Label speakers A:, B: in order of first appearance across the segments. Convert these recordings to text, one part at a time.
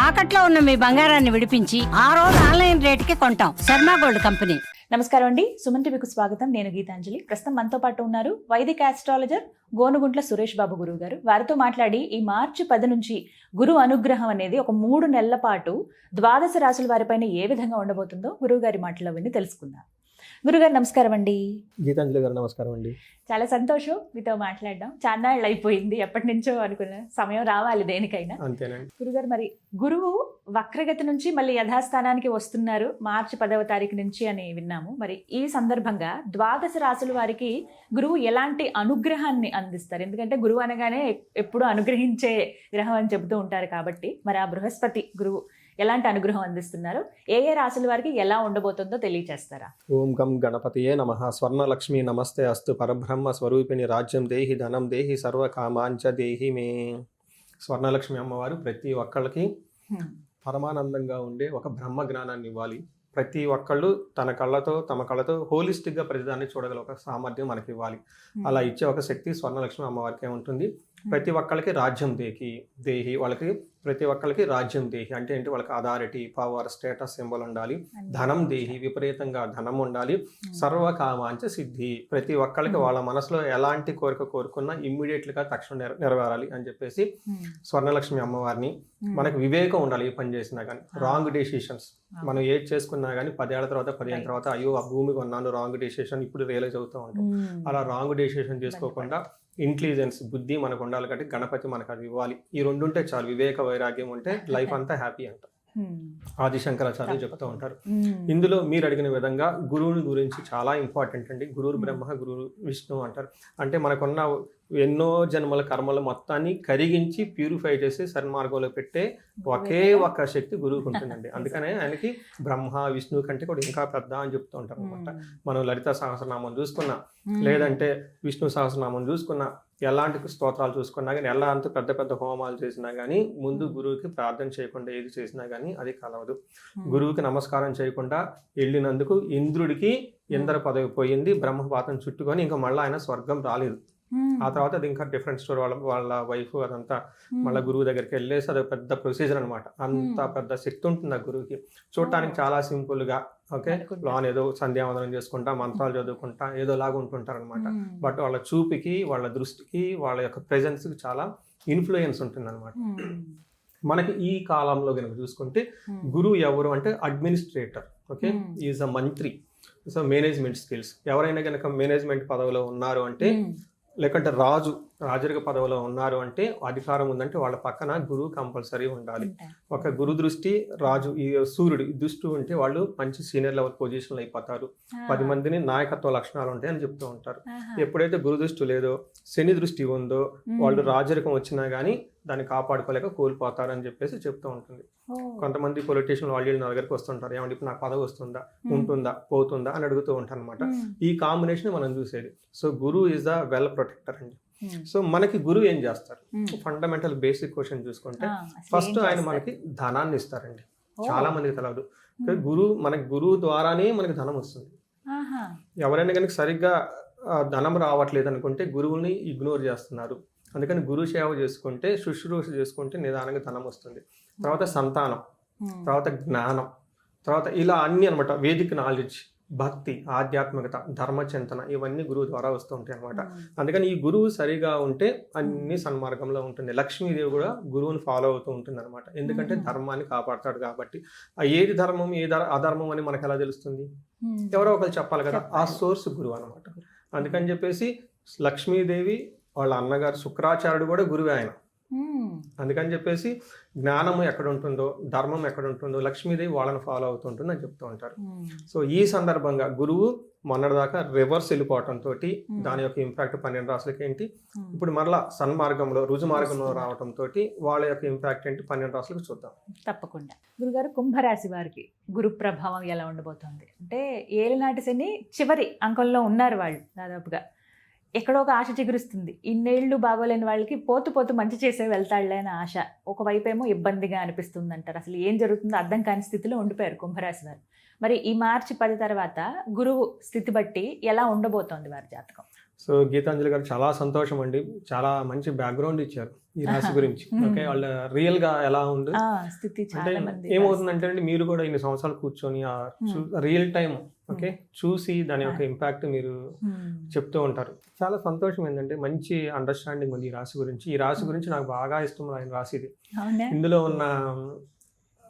A: తాకట్లో ఉన్న మీ బంగారాన్ని విడిపించి ఆ రోజు ఆన్లైన్ రేటుకి కొంటాం. Sharma gold company.
B: నమస్కారం అండి, సుమన్ టీవీకి స్వాగతం. నేను గీతాంజలి. ప్రస్తుతం మనతో పాటు ఉన్నారు వైదిక ఆస్ట్రాలజర్ గోనుగుంట్ల సురేష్ బాబు గురువు గారు. వారితో మాట్లాడి ఈ మార్చి 10 నుంచి గురు అనుగ్రహం అనేది ఒక 3 నెలల పాటు ద్వాదశ రాశుల వారిపైన ఏ విధంగా ఉండబోతుందో గురువు గారి మాటల్లో విని తెలుసుకుందాం. గురుగారు నమస్కారం అండి.
C: గీతాంజలి గారు నమస్కారం అండి.
B: చాలా సంతోషం మీతో మాట్లాడడం. చాన్నాళ్ళు అయిపోయింది, ఎప్పటి నుంచో అనుకున్న సమయం రావాలి దేనికైనా.
C: అంతేనండి.
B: గురుగారు, మరి గురువు వక్రగతి నుంచి మళ్ళీ యథాస్థానానికి వస్తున్నారు మార్చి 10వ తారీఖు నుంచి అని విన్నాము. మరి ఈ సందర్భంగా ద్వాదశ రాశుల వారికి గురువు ఎలాంటి అనుగ్రహాన్ని అందిస్తారు? ఎందుకంటే గురువు అనగానే ఎప్పుడూ అనుగ్రహించే గ్రహం అని చెబుతూ ఉంటారు కాబట్టి, మరి ఆ బృహస్పతి గురువు ఎలాంటి అనుగ్రహం అందిస్తున్నారు, ఏ ఏ రాశుల వారికి ఎలా ఉండబోతుందో తెలియచేస్తారా?
C: ఓం గం గణపతియే నమః. స్వర్ణలక్ష్మి నమస్తే అస్తు. పరబ్రహ్మ స్వరూపిణి రాజ్యం దేహి ధనం దేహి సర్వ కామాంచ దేహి మే. స్వర్ణలక్ష్మి అమ్మవారు ప్రతి ఒక్కళ్ళకి పరమానందంగా ఉండే ఒక బ్రహ్మ జ్ఞానాన్ని ఇవ్వాలి. ప్రతి ఒక్కళ్ళు తమ కళ్ళతో హోలిస్టిక్గా ప్రతిదాన్ని చూడగల ఒక సామర్థ్యం మనకి ఇవ్వాలి. అలా ఇచ్చే ఒక శక్తి స్వర్ణలక్ష్మి అమ్మవారికి ఉంటుంది. ప్రతి ఒక్కళ్ళకి రాజ్యం దేహి వాళ్ళకి ప్రతి ఒక్కళ్ళకి రాజ్యం దేహి అంటే ఏంటి, వాళ్ళకి అథారిటీ, పవర్, స్టేటస్ సింబల్ ఉండాలి. ధనం దేహి, విపరీతంగా ధనం ఉండాలి. సర్వకామాంచ సిద్ధి, ప్రతి ఒక్కళ్ళకి వాళ్ళ మనసులో ఎలాంటి కోరిక కోరుకున్నా ఇమ్మీడియట్గా తక్షణం నెరవేరాలి అని చెప్పేసి స్వర్ణలక్ష్మి అమ్మవారిని. మనకు వివేకం ఉండాలి. ఏ పని చేసినా కానీ రాంగ్ డెసిషన్స్ మనం ఏది చేసుకున్నా కానీ 10 ఏళ్ల తర్వాత 15 తర్వాత అయ్యో ఆ భూమి కొన్నాను, రాంగ్ డెసిషన్ ఇప్పుడు రియలైజ్ అవుతూ ఉంటాం. అలా రాంగ్ డెసిషన్ చేసుకోకుండా ఇంటెలిజెన్స్, బుద్ధి మనకు ఉండాలి. కాబట్టి గణపతి మనకు అది ఇవ్వాలి. ఈ 2 ఉంటే చాలు. వివేక వైరాగ్యం ఉంటే లైఫ్ అంతా హ్యాపీ అంట ఆది శంకరాచార్యులు చెప్తూ ఉంటారు. ఇందులో మీరు అడిగిన విధంగా గురువుని గురించి చాలా ఇంపార్టెంట్ అండి. గురువు బ్రహ్మ, గురువు విష్ణు అంటారు. అంటే మనకున్న ఎన్నో జన్మల కర్మల మొత్తాన్ని కరిగించి ప్యూరిఫై చేసి సన్మార్గంలో పెట్టే ఒకే ఒక శక్తి గురువుకు ఉంటుందండి. అందుకనే ఆయనకి బ్రహ్మ విష్ణు కంటే కూడా ఇంకా పెద్ద అని చెప్తూ ఉంటారు అనమాట. మనం లలిత సహస్రనామం చూసుకున్నా, లేదంటే విష్ణు సహస్రనామం చూసుకున్నా, ఎలాంటి స్తోత్రాలు చూసుకున్నా కానీ, ఎలాంటి పెద్ద పెద్ద హోమాలు చేసినా కానీ ముందు గురువుకి ప్రార్థన చేయకుండా ఏది చేసినా కానీ అది కలవదు. గురువుకి నమస్కారం చేయకుండా వెళ్ళినందుకు ఇంద్రుడికి ఇంద్ర పదవి పోయింది, బ్రహ్మపాతం చుట్టుకొని ఇంకా మళ్ళీ ఆయన స్వర్గం రాలేదు. ఆ తర్వాత అది ఇంకా డిఫరెంట్ స్టోరీ. వాళ్ళ వైఫ్ అదంతా మళ్ళీ గురువు దగ్గరికి వెళ్ళేసి అది పెద్ద ప్రొసీజర్ అనమాట. అంత పెద్ద శక్తి ఉంటుంది ఆ గురువుకి. చూడటానికి చాలా సింపుల్ గా ఓకే లోన్ ఏదో సంధ్యావందనం చేసుకుంటా, మంత్రాలు చదువుకుంటా ఏదో లాగా ఉంటుంటారు అనమాట. బట్ వాళ్ళ చూపుకి, వాళ్ళ దృష్టికి, వాళ్ళ యొక్క ప్రెజెన్స్ కి చాలా ఇన్ఫ్లుయెన్స్ ఉంటుంది అనమాట. మనకి ఈ కాలంలో కనుక చూసుకుంటే గురువు ఎవరు అంటే అడ్మినిస్ట్రేటర్, ఓకే, ఈజ్ అ మంత్రి. సో మేనేజ్మెంట్ స్కిల్స్, ఎవరైనా కనుక మేనేజ్మెంట్ పదవిలో ఉన్నారు అంటే, లేకంటే రాజరిక పదవిలో ఉన్నారు అంటే, అధికారం ఉందంటే వాళ్ళ పక్కన గురువు కంపల్సరీ ఉండాలి. ఒక గురు దృష్టి రాజు ఈ సూర్యుడు దృష్టి ఉంటే వాళ్ళు మంచి సీనియర్ లెవెల్ పొజిషన్లో అయిపోతారు. 10 మందిని నాయకత్వ లక్షణాలు ఉంటాయి అని చెప్తూ ఉంటారు. ఎప్పుడైతే గురు దృష్టి లేదో, శని దృష్టి ఉందో, వాళ్ళు రాజరికం వచ్చినా కానీ దాన్ని కాపాడుకోలేక కోల్పోతారు అని చెప్పేసి చెప్తూ ఉంటుంది. కొంతమంది పొలిటీషియన్ వాళ్ళు నా దగ్గరికి వస్తుంటారు, ఏమంటే ఇప్పుడు నాకు పదవి వస్తుందా, ఉంటుందా, పోతుందా అని అడుగుతూ ఉంటారు అనమాట. ఈ కాంబినేషన్ మనం చూసేది. సో గురువు ఈజ్ ద వెల్ ప్రొటెక్టర్ అండి. సో మనకి గురువు ఏం చేస్తారు? ఫండమెంటల్ బేసిక్ క్వశ్చన్ చూసుకుంటే ఫస్ట్ ఆయన మనకి ధనాన్ని ఇస్తారండి. చాలా మందికి తెలియదు. మనకి గురువు ద్వారానే మనకి ధనం వస్తుంది. ఎవరైనా కనుక సరిగ్గా ధనం రావట్లేదు అనుకుంటే గురువుని ఇగ్నోర్ చేస్తున్నారు. అందుకని గురు సేవ చేసుకుంటే, శుశ్రూష చేసుకుంటే నిదానంగా ధనం వస్తుంది. తర్వాత సంతానం, తర్వాత జ్ఞానం, తర్వాత ఇలా అన్ని అనమాట. వేదిక నాలెడ్జ్, భక్తి, ఆధ్యాత్మికత, ధర్మచింతన ఇవన్నీ గురువు ద్వారా వస్తూ ఉంటాయి అనమాట. అందుకని ఈ గురువు సరిగా ఉంటే అన్ని సన్మార్గంలో ఉంటుంది. లక్ష్మీదేవి కూడా గురువుని ఫాలో అవుతూ ఉంటుంది అనమాట. ఎందుకంటే ధర్మాన్ని కాపాడతాడు కాబట్టి. ఏది ధర్మం, ఏది అధర్మం అని మనకు ఎలా తెలుస్తుంది? ఎవరో ఒకరు చెప్పాలి కదా. ఆ సోర్స్ గురువు అనమాట. అందుకని చెప్పేసి లక్ష్మీదేవి వాళ్ళ అన్నగారు శుక్రాచార్యుడు కూడా గురువే ఆయన. అందుకని చెప్పేసి జ్ఞానము ఎక్కడ ఉంటుందో, ధర్మం ఎక్కడ ఉంటుందో లక్ష్మీదేవి వాళ్ళని ఫాలో అవుతుంటుంది అని చెప్తూ ఉంటారు. సో ఈ సందర్భంగా గురువు మొన్నటిదాకా రివర్స్ వెళ్ళిపోవటంతో దాని యొక్క ఇంపాక్ట్ 12 రాశులకి ఏంటి, ఇప్పుడు మరలా సన్మార్గంలో రుజు మార్గంలో రావడంతో వాళ్ళ యొక్క ఇంపాక్ట్ ఏంటి 12 రాశులకు చూద్దాం.
B: తప్పకుండా. గురుగారు, కుంభరాశి వారికి గురు ప్రభావం ఎలా ఉండబోతోంది? అంటే ఏలినాటి శని చివరి అంకంలో ఉన్నారు వాళ్ళు. దాదాపుగా ఎక్కడో ఒక ఆశ చిగురుస్తుంది. ఇన్నేళ్లు బాగోలేని వాళ్ళకి పోతూ పోతూ మంచి చేసే వెళ్తాడులే అని ఆశ. ఒకవైపు ఏమో ఇబ్బందిగా అనిపిస్తుంది అంటారు. అసలు ఏం జరుగుతుందో అర్థం కాని స్థితిలో ఉండిపోయారు కుంభరాశి వారు. మరి ఈ మార్చి 10 తర్వాత గురువు స్థితి బట్టి ఎలా ఉండబోతోంది వారి జాతకం?
C: సో గీతాంజలి గారు చాలా సంతోషం అండి, చాలా మంచి బ్యాక్గ్రౌండ్ ఇచ్చారు ఈ రాశి గురించి. ఓకే, వాళ్ళ రియల్ గా ఎలా ఉంది
B: స్థితి
C: అంటే
B: చాలా మంది
C: ఏమవుతుందంటే అండి, మీరు కూడా ఇన్ని సంవత్సరాలు కూర్చొని రియల్ టైం ఓకే చూసి దాని యొక్క ఇంపాక్ట్ మీరు చెప్తూ ఉంటారు. చాలా సంతోషం ఏంటంటే మంచి అండర్స్టాండింగ్ ఉంది ఈ రాశి గురించి. ఈ రాశి గురించి నాకు బాగా ఇష్టం ఆయన రాశిది.
B: అవునా?
C: ఇందులో ఉన్న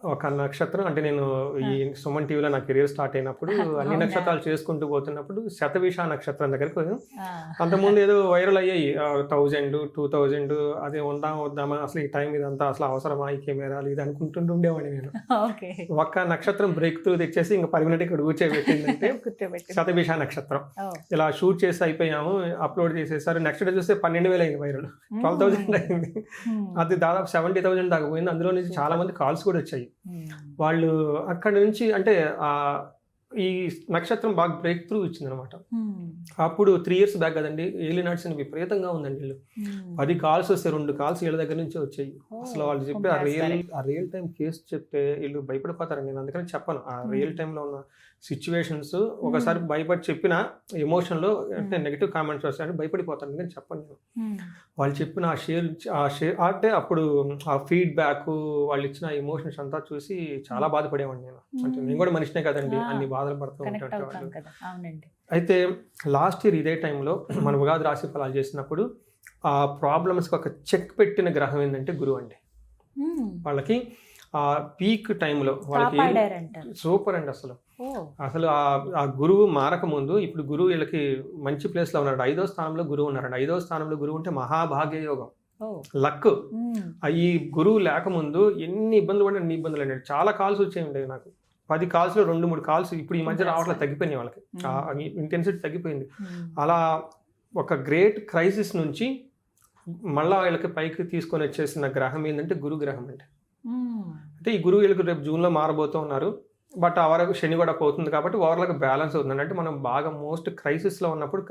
C: ఒక నక్షత్రం అంటే నేను ఈ సుమన్ టీవీలో నా కెరీర్ స్టార్ట్ అయినప్పుడు అన్ని నక్షత్రాలు చేసుకుంటూ పోతున్నప్పుడు శతభిష నక్షత్రం దగ్గరికి అంతకుముందు ఏదో వైరల్ అయ్యాయి 1000 2000 అదే వద్దామా అసలు ఈ టైం ఇదంతా అసలు అవసరమా ఈ కెమెరాలు ఇది అనుకుంటుంటూ ఉండేవాడిని నేను. ఒక్క నక్షత్రం బ్రేక్ త్రూ తెచ్చేసి ఇంకా పర్మనెంట్ ఇక్కడ కూర్చోబెట్టిందంటే శతభిష నక్షత్రం. ఇలా షూట్ చేసి అయిపోయాము, అప్లోడ్ చేసేసారు. నెక్స్ట్ డే చూస్తే 12,000 అయింది వైరల్, 12,000 అయింది. అది దాదాపు 70,000 దాకా పోయింది. అందులో నుంచి చాలా మంది కాల్స్ కూడా వచ్చాయి. వాళ్ళు అక్కడి నుంచి అంటే ఈ నక్షత్రం బాగా బ్రేక్ త్రూ ఇచ్చింది అనమాట. అప్పుడు 3 years బ్యాక్ కదండి, ఏలినాడ్స్ అని విపరీతంగా ఉందండి. వీళ్ళు 10 calls వస్తే 2 calls వీళ్ళ దగ్గర నుంచి వచ్చాయి. అసలు వాళ్ళు చెప్పి ఆ రియల్ టైం కేసు చెప్తే వీళ్ళు భయపడిపోతారండి. నేను అందుకని చెప్పను. ఆ రియల్ టైంలో ఉన్న సిచ్యువేషన్స్ ఒకసారి భయపడి చెప్పిన ఎమోషన్లో అంటే నెగిటివ్ కామెంట్స్ వస్తాయని భయపడిపోతాను, నేను చెప్పను. నేను వాళ్ళు చెప్పిన ఆ షేర్ అంటే అప్పుడు ఆ ఫీడ్బ్యాక్ వాళ్ళు ఇచ్చిన ఎమోషన్స్ అంతా చూసి చాలా బాధపడేవాడిని నేను. అంటే నేను కూడా మనిషినే కదండి, అన్ని బాధలు పడుతూ ఉంటాను. అయితే లాస్ట్ ఇయర్ ఇదే టైంలో మన ఉగాది రాశి ఫలాలు చేసినప్పుడు ఆ ప్రాబ్లమ్స్కి ఒక చెక్ పెట్టిన గ్రహం ఏంటంటే గురువు అండి. వాళ్ళకి ఆ పీక్ టైంలో వాళ్ళకి సూపర్ అండి. అసలు ఆ గురువు మారక ముందు ఇప్పుడు గురువు వీళ్ళకి మంచి ప్లేస్ లో ఉన్నాడు. 5వ స్థానంలో గురువు ఉన్నారండి. 5వ స్థానంలో గురువు ఉంటే మహాభాగ్య యోగం, లక్. ఈ గురువు లేకముందు ఎన్ని ఇబ్బందులు పడి అన్ని ఇబ్బందులు అండి. చాలా కాల్స్ వచ్చాయండి నాకు. 10 calls లో 2-3 calls ఇప్పుడు ఈ మధ్య రావట్లేదు, తగ్గిపోయినాయి. వాళ్ళకి ఇంటెన్సిటీ తగ్గిపోయింది. అలా ఒక గ్రేట్ క్రైసిస్ నుంచి మళ్ళా వీళ్ళకి పైకి తీసుకొని వచ్చేసిన గ్రహం ఏంటంటే గురు గ్రహం అండి. అంటే ఈ గురువు వీళ్ళకి రేపు జూన్లో మారబోతూ ఉన్నారు. బట్ ఆ వరకు శని కూడా పోతుంది కాబట్టి ఓవర్లకు బ్యాలెన్స్ అవుతుంది. అంటే మనం బాగా మోస్ట్ క్రైసిస్లో ఉన్నప్పుడు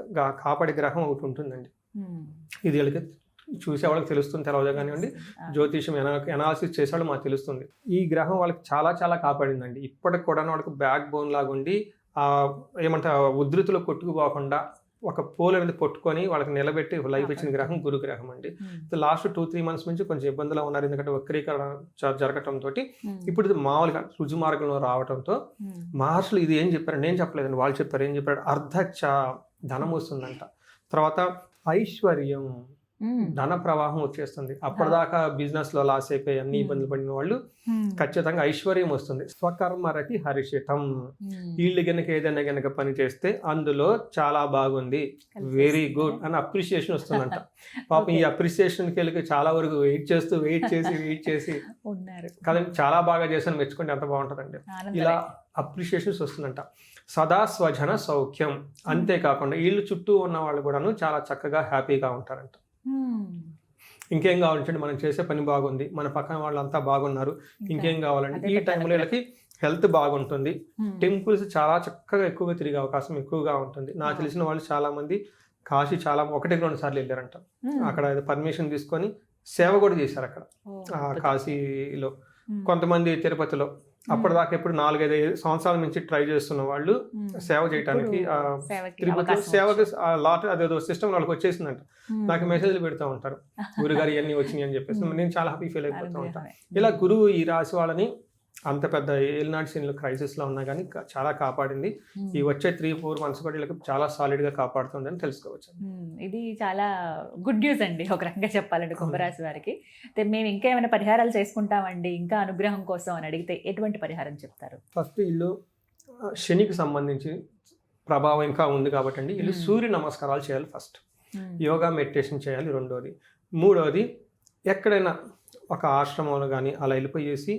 C: కాపాడే గ్రహం ఒకటి ఉంటుందండి. ఇది వీళ్ళకి చూసే వాళ్ళకి తెలుస్తుంది, తెలవదు కానివ్వండి. జ్యోతిషం ఎనాలిసిస్ చేసేవాళ్ళు మాకు తెలుస్తుంది. ఈ గ్రహం వాళ్ళకి చాలా చాలా కాపాడిందండి. ఇప్పటికి కూడా వాళ్ళకి బ్యాక్ బోన్ లాగా ఉండి ఏమంటే ఉధృతిలో కొట్టుకుపోకుండా ఒక పోల్ అనేది పట్టుకొని వాళ్ళకి నిలబెట్టి లైఫ్ ఇచ్చిన గ్రహం గురు గ్రహం అండి. లాస్ట్ 2-3 months నుంచి కొంచెం ఇబ్బందులు ఉన్నారు. ఎందుకంటే వక్రీకరణ జరగటంతో ఇప్పుడు ఇది మామూలుగా రుజు మార్గంలో రావడంతో మహర్షులు ఇది ఏం చెప్పారు, నేను చెప్పలేదండి, వాళ్ళు చెప్పారు. ఏం చెప్పారు? అర్ధచ్చ ధనం వస్తుందంట. తర్వాత ఐశ్వర్యం, ధన ప్రవాహం వచ్చేస్తుంది. అప్పటిదాకా బిజినెస్ లో లాస్ అయిపోయి అన్ని ఇబ్బందులు పడిన వాళ్ళు ఖచ్చితంగా ఐశ్వర్యం వస్తుంది. స్వకర్మరతి హర్షితం. వీళ్ళు గనక ఏదైనా గనక పని చేస్తే అందులో చాలా బాగుంది, వెరీ గుడ్ అని అప్రిసియేషన్ వస్తుందంట. పాపం ఈ అప్రిసియేషన్కి వెళ్ళి చాలా వరకు వెయిట్ చేసి కదండి, చాలా బాగా చేశాను మెచ్చుకుంటే ఎంత బాగుంటుందండి. ఇలా అప్రిసియేషన్స్ వస్తుందంట. సదా స్వజన సౌఖ్యం. అంతేకాకుండా వీళ్ళు చుట్టూ ఉన్న వాళ్ళు కూడాను చాలా చక్కగా హ్యాపీగా ఉంటారంట. ఇంకేం కావాలంటే మనం చేసే పని బాగుంది, మన పక్కన వాళ్ళంతా బాగున్నారు, ఇంకేం కావాలంటే ఈ టైంలో వీళ్ళకి హెల్త్ బాగుంటుంది. టెంపుల్స్ చాలా చక్కగా ఎక్కువగా తిరిగే అవకాశం ఎక్కువగా ఉంటుంది. నాకు తెలిసిన వాళ్ళు చాలా మంది కాశీ చాలా 1-2 సార్లు వెళ్ళారంట. అక్కడ పర్మిషన్ తీసుకొని సేవ కూడా చేశారు అక్కడ కాశీలో. కొంతమంది తిరుపతిలో అప్పటిదాకా ఎప్పుడు 4-5 సంవత్సరాల నుంచి ట్రై చేస్తున్న వాళ్ళు సేవ చేయడానికి తిరుపతి సేవకి లాట్ అదేదో సిస్టమ్ వాళ్ళకి వచ్చేసిందంట. నాకు మెసేజ్లు పెడతా ఉంటారు, గురుగారు ఇవన్నీ వచ్చినాయి అని చెప్పేసి. నేను చాలా హ్యాపీ ఫీల్ అయిపోతూ ఉంటాను. ఇలా గురువు ఈ రాశి వాళ్ళని అంత పెద్ద ఏలినాటి శనిలో క్రైసిస్లో ఉన్నా కానీ చాలా కాపాడింది. ఈ వచ్చే 3-4 months కూడా వీళ్ళకి చాలా సాలిడ్గా కాపాడుతుంది అని తెలుసుకోవచ్చు.
B: ఇది చాలా గుడ్ న్యూస్ అండి ఒక రకంగా చెప్పాలంటే కుంభరాశి వారికి. మేము ఇంకా ఏమైనా పరిహారాలు చేసుకుంటామండి ఇంకా అనుగ్రహం కోసం అని అడిగితే ఎటువంటి పరిహారం చెప్తారు?
C: ఫస్ట్ వీళ్ళు శనికి సంబంధించి ప్రభావం ఇంకా ఉంది కాబట్టి అండి వీళ్ళు సూర్య నమస్కారాలు చేయాలి. ఫస్ట్ యోగా మెడిటేషన్ చేయాలి. రెండోది, మూడోది ఎక్కడైనా ఒక ఆశ్రమంలో కానీ అలా వెళ్ళిపోయేసి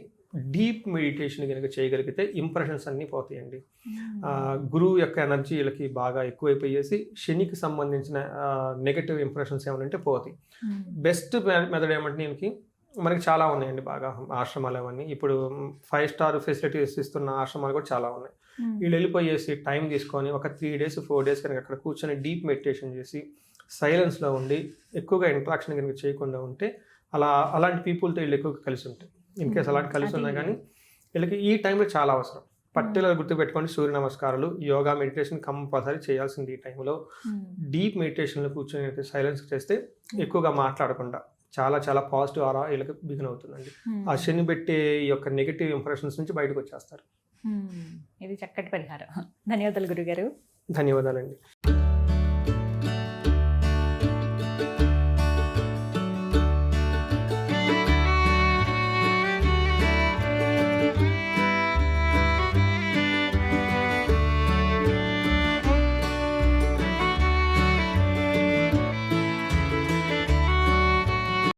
C: డీప్ మెడిటేషన్ కనుక చేయగలిగితే ఇంప్రెషన్స్ అన్నీ పోతాయండి. గురువు యొక్క ఎనర్జీ వీళ్ళకి బాగా ఎక్కువైపోయేసి శనికి సంబంధించిన నెగటివ్ ఇంప్రెషన్స్ ఏమంటే పోతాయి. బెస్ట్ మెథడ్ ఏమంటే దీనికి మనకి చాలా ఉన్నాయండి బాగా ఆశ్రమాలు అవన్నీ. ఇప్పుడు 5-star ఫెసిలిటీస్ ఇస్తున్న ఆశ్రమాలు కూడా చాలా ఉన్నాయి. వీళ్ళు వెళ్ళిపోయేసి టైం తీసుకొని ఒక 3 days 4 days కనుక అక్కడ కూర్చొని డీప్ మెడిటేషన్ చేసి సైలెన్స్లో ఉండి ఎక్కువగా ఇంట్రాక్షన్ కనుక చేయకుండా ఉంటే అలాంటి పీపుల్తో వీళ్ళు ఎక్కువగా కలిసి ఉంటాయి. ఇన్ కేసు అలాంటి కలిసి ఉన్నా కానీ వీళ్ళకి ఈ టైంలో చాలా అవసరం. పర్టికులర్ గుర్తుపెట్టుకోండి, సూర్య నమస్కారాలు, యోగా, మెడిటేషన్ కంపల్సరీ చేయాల్సింది ఈ టైంలో. డీప్ మెడిటేషన్లో కూర్చొని సైలెన్స్ చేస్తే ఎక్కువగా మాట్లాడకుండా చాలా చాలా పాజిటివ్ ఆరా వీళ్ళకి బిగిన్ అవుతుందండి. ఆ శని పెట్టే ఈ యొక్క నెగిటివ్ ఇంప్రెషన్స్ నుంచి బయటకు వచ్చేస్తారు.
B: ఇది చక్కటి పరిహారం. ధన్యవాదాలు గురుగారు.
C: ధన్యవాదాలండి.